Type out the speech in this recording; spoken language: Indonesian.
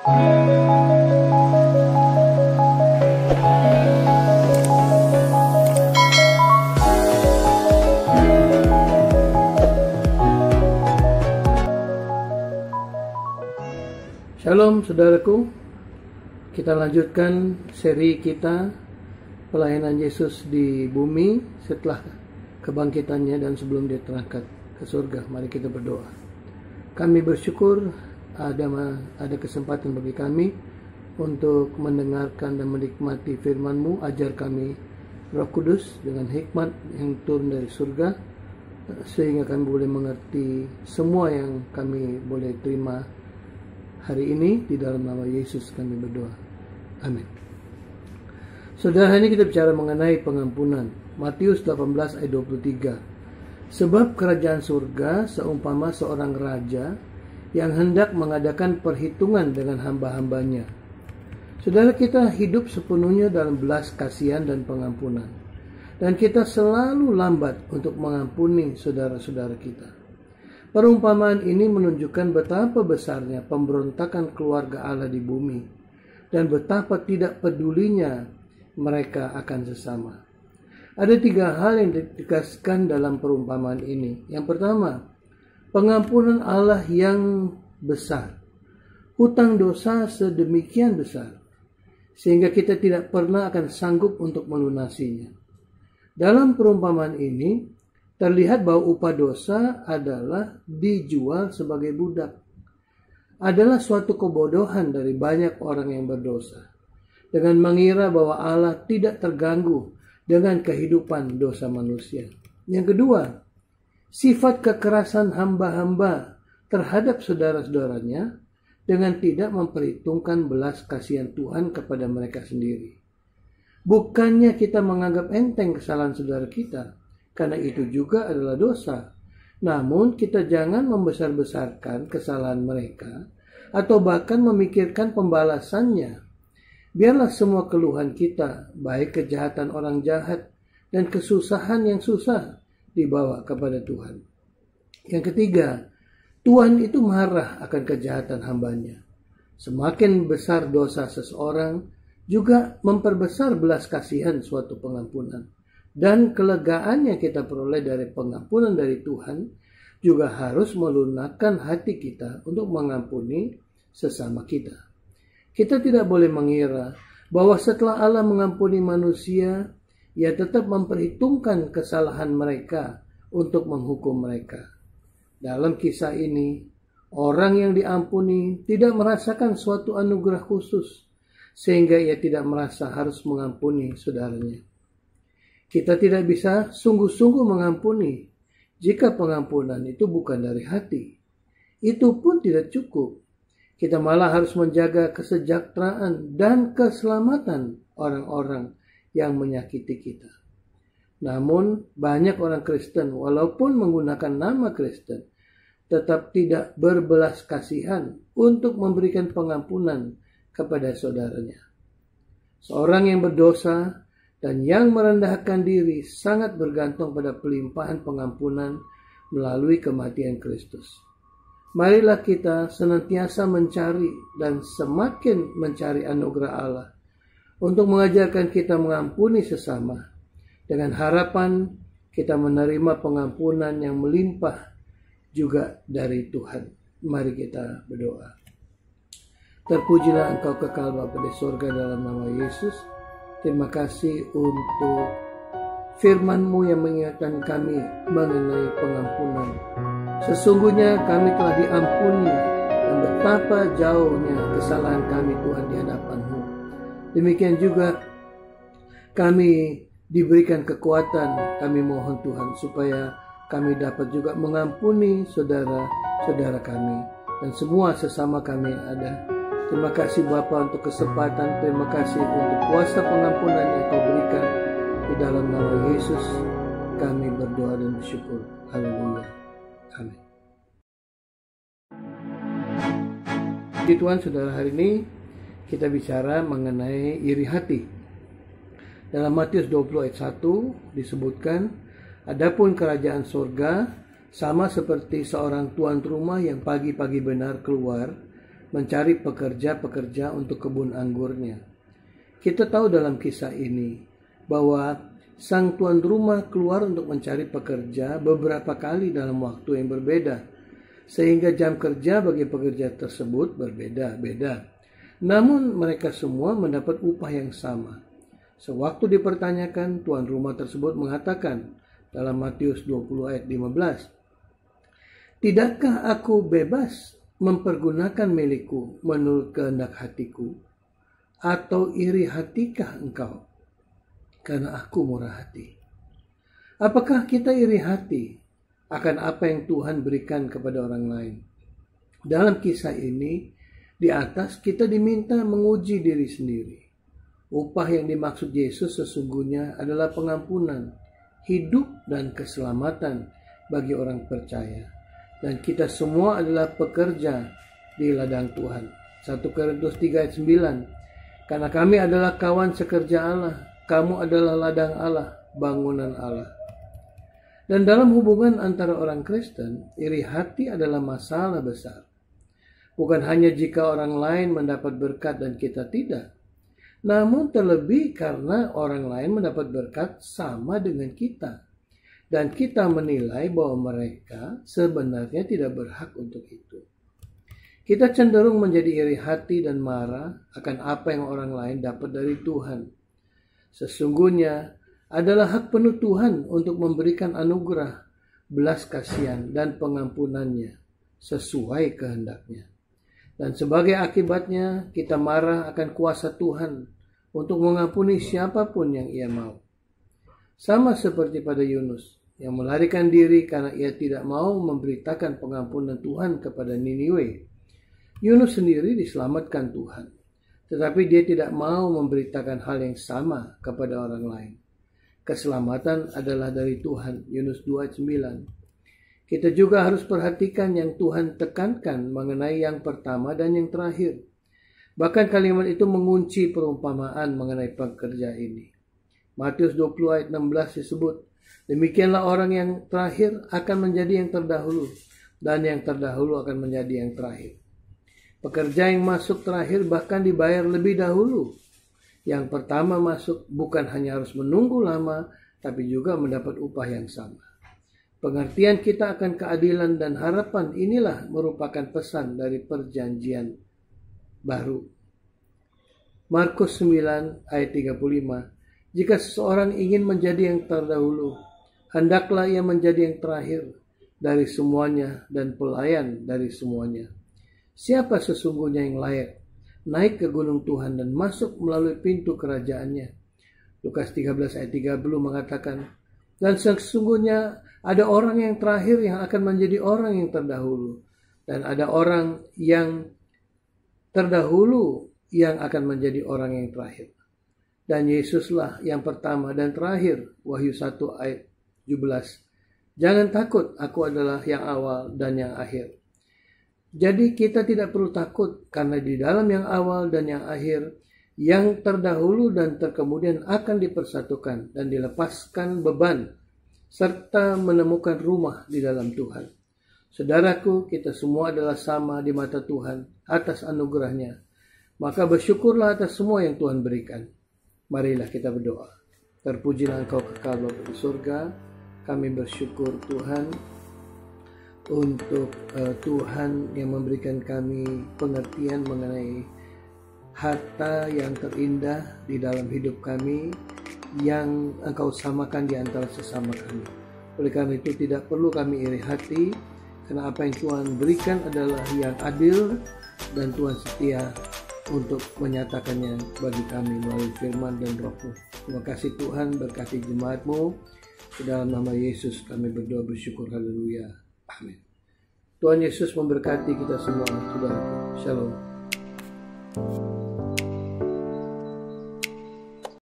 Shalom saudaraku, kita lanjutkan seri kita pelayanan Yesus di bumi setelah kebangkitannya dan sebelum dia terangkat ke surga. Mari kita berdoa. Kami bersyukur ada kesempatan bagi kami untuk mendengarkan dan menikmati firman-Mu. Ajar kami Roh Kudus dengan hikmat yang turun dari surga, sehingga kami boleh mengerti semua yang kami boleh terima hari ini. Di dalam nama Yesus kami berdoa. Amin. Saudara, hari ini kita bicara mengenai pengampunan. Matius 18 ayat 23. Sebab kerajaan surga seumpama seorang raja yang hendak mengadakan perhitungan dengan hamba-hambanya. Saudara, kita hidup sepenuhnya dalam belas kasihan dan pengampunan. Dan kita selalu lambat untuk mengampuni saudara-saudara kita. Perumpamaan ini menunjukkan betapa besarnya pemberontakan keluarga Allah di bumi dan betapa tidak pedulinya mereka akan sesama. Ada 3 hal yang ditegaskan dalam perumpamaan ini. Yang pertama, pengampunan Allah yang besar. Hutang dosa sedemikian besar sehingga kita tidak pernah akan sanggup untuk melunasinya. Dalam perumpamaan ini terlihat bahwa upah dosa adalah dijual sebagai budak. Adalah suatu kebodohan dari banyak orang yang berdosa, dengan mengira bahwa Allah tidak terganggu dengan kehidupan dosa manusia. Yang kedua, sifat kekerasan hamba-hamba terhadap saudara-saudaranya dengan tidak memperhitungkan belas kasihan Tuhan kepada mereka sendiri. Bukannya kita menganggap enteng kesalahan saudara kita, karena itu juga adalah dosa. Namun kita jangan membesar-besarkan kesalahan mereka atau bahkan memikirkan pembalasannya. Biarlah semua keluhan kita, baik kejahatan orang jahat dan kesusahan yang susah, dibawa kepada Tuhan. Yang ketiga, Tuhan itu marah akan kejahatan hambanya. Semakin besar dosa seseorang, juga memperbesar belas kasihan suatu pengampunan. Dan kelegaan yang kita peroleh dari pengampunan dari Tuhan juga harus melunakkan hati kita untuk mengampuni sesama kita. Kita tidak boleh mengira bahwa setelah Allah mengampuni manusia, Ia tetap memperhitungkan kesalahan mereka untuk menghukum mereka. Dalam kisah ini, orang yang diampuni tidak merasakan suatu anugerah khusus, sehingga ia tidak merasa harus mengampuni saudaranya. Kita tidak bisa sungguh-sungguh mengampuni jika pengampunan itu bukan dari hati. Itu pun tidak cukup. Kita malah harus menjaga kesejahteraan dan keselamatan orang-orang yang menyakiti kita. Namun banyak orang Kristen walaupun menggunakan nama Kristen tetap tidak berbelas kasihan untuk memberikan pengampunan kepada saudaranya. Seorang yang berdosa dan yang merendahkan diri sangat bergantung pada pelimpahan pengampunan melalui kematian Kristus. Marilah kita senantiasa mencari dan semakin mencari anugerah Allah untuk mengajarkan kita mengampuni sesama, dengan harapan kita menerima pengampunan yang melimpah juga dari Tuhan. Mari kita berdoa. Terpujilah Engkau kekal Bapa di surga, dalam nama Yesus. Terima kasih untuk firman-Mu yang mengingatkan kami mengenai pengampunan. Sesungguhnya kami telah diampuni dan betapa jauhnya kesalahan kami Tuhan di hadapan-Mu. Demikian juga kami diberikan kekuatan. Kami mohon Tuhan supaya kami dapat juga mengampuni saudara-saudara kami dan semua sesama kami yang ada. Terima kasih Bapa untuk kesempatan. Terima kasih untuk kuasa pengampunan yang Kau berikan. Di dalam nama Yesus kami berdoa dan bersyukur. Haleluya. Amin. Di Tuhan, saudara, hari ini kita bicara mengenai iri hati. Dalam Matius 20 ayat 1 disebutkan, adapun kerajaan surga sama seperti seorang tuan rumah yang pagi-pagi benar keluar mencari pekerja-pekerja untuk kebun anggurnya. Kita tahu dalam kisah ini bahwa sang tuan rumah keluar untuk mencari pekerja beberapa kali dalam waktu yang berbeda, sehingga jam kerja bagi pekerja tersebut berbeda-beda. Namun mereka semua mendapat upah yang sama. Sewaktu dipertanyakan, tuan rumah tersebut mengatakan dalam Matius 20 ayat 15, "Tidakkah aku bebas mempergunakan milikku menurut kehendak hatiku? Atau iri hatikah engkau karena aku murah hati?" Apakah kita iri hati akan apa yang Tuhan berikan kepada orang lain? Dalam kisah ini, di atas kita diminta menguji diri sendiri. Upah yang dimaksud Yesus sesungguhnya adalah pengampunan, hidup dan keselamatan bagi orang percaya. Dan kita semua adalah pekerja di ladang Tuhan. 1 Korintus 3 ayat 9. Karena kami adalah kawan sekerja Allah, kamu adalah ladang Allah, bangunan Allah. Dan dalam hubungan antara orang Kristen, iri hati adalah masalah besar. Bukan hanya jika orang lain mendapat berkat dan kita tidak, namun terlebih karena orang lain mendapat berkat sama dengan kita. Dan kita menilai bahwa mereka sebenarnya tidak berhak untuk itu. Kita cenderung menjadi iri hati dan marah akan apa yang orang lain dapat dari Tuhan. Sesungguhnya adalah hak penuh Tuhan untuk memberikan anugerah, belas kasihan dan pengampunannya sesuai kehendaknya. Dan sebagai akibatnya kita marah akan kuasa Tuhan untuk mengampuni siapapun yang ia mau. Sama seperti pada Yunus yang melarikan diri karena ia tidak mau memberitakan pengampunan Tuhan kepada Niniwe. Yunus sendiri diselamatkan Tuhan, tetapi dia tidak mau memberitakan hal yang sama kepada orang lain. Keselamatan adalah dari Tuhan, Yunus 2 ayat 9. Kita juga harus perhatikan yang Tuhan tekankan mengenai yang pertama dan yang terakhir. Bahkan kalimat itu mengunci perumpamaan mengenai pekerja ini. Matius 20 ayat 16 disebut, "Demikianlah orang yang terakhir akan menjadi yang terdahulu, dan yang terdahulu akan menjadi yang terakhir." Pekerja yang masuk terakhir bahkan dibayar lebih dahulu. Yang pertama masuk bukan hanya harus menunggu lama, tapi juga mendapat upah yang sama. Pengertian kita akan keadilan dan harapan inilah merupakan pesan dari perjanjian baru. Markus 9 ayat 35. Jika seseorang ingin menjadi yang terdahulu, hendaklah ia menjadi yang terakhir dari semuanya dan pelayan dari semuanya. Siapa sesungguhnya yang layak naik ke gunung Tuhan dan masuk melalui pintu kerajaannya? Lukas 13 ayat 30 mengatakan, "Dan sesungguhnya ada orang yang terakhir yang akan menjadi orang yang terdahulu, dan ada orang yang terdahulu yang akan menjadi orang yang terakhir." Dan Yesuslah yang pertama dan terakhir. Wahyu 1 ayat 17. "Jangan takut, aku adalah yang awal dan yang akhir." Jadi kita tidak perlu takut karena di dalam yang awal dan yang akhir, yang terdahulu dan terkemudian akan dipersatukan dan dilepaskan beban serta menemukan rumah di dalam Tuhan. Saudaraku, kita semua adalah sama di mata Tuhan atas anugerahnya. Maka bersyukurlah atas semua yang Tuhan berikan. Marilah kita berdoa. Terpujilah Engkau kekal Bapa di surga. Kami bersyukur Tuhan untuk Tuhan yang memberikan kami pengertian mengenai harta yang terindah di dalam hidup kami yang Engkau samakan di antara sesama kami. Oleh karena itu tidak perlu kami iri hati, karena apa yang Tuhan berikan adalah yang adil dan Tuhan setia untuk menyatakannya bagi kami melalui firman dan Roh-Mu. Terima kasih Tuhan, berkati jemaat-Mu. Di dalam nama Yesus kami berdoa bersyukur, haleluya, amin. Tuhan Yesus memberkati kita semua, saudara. Shalom.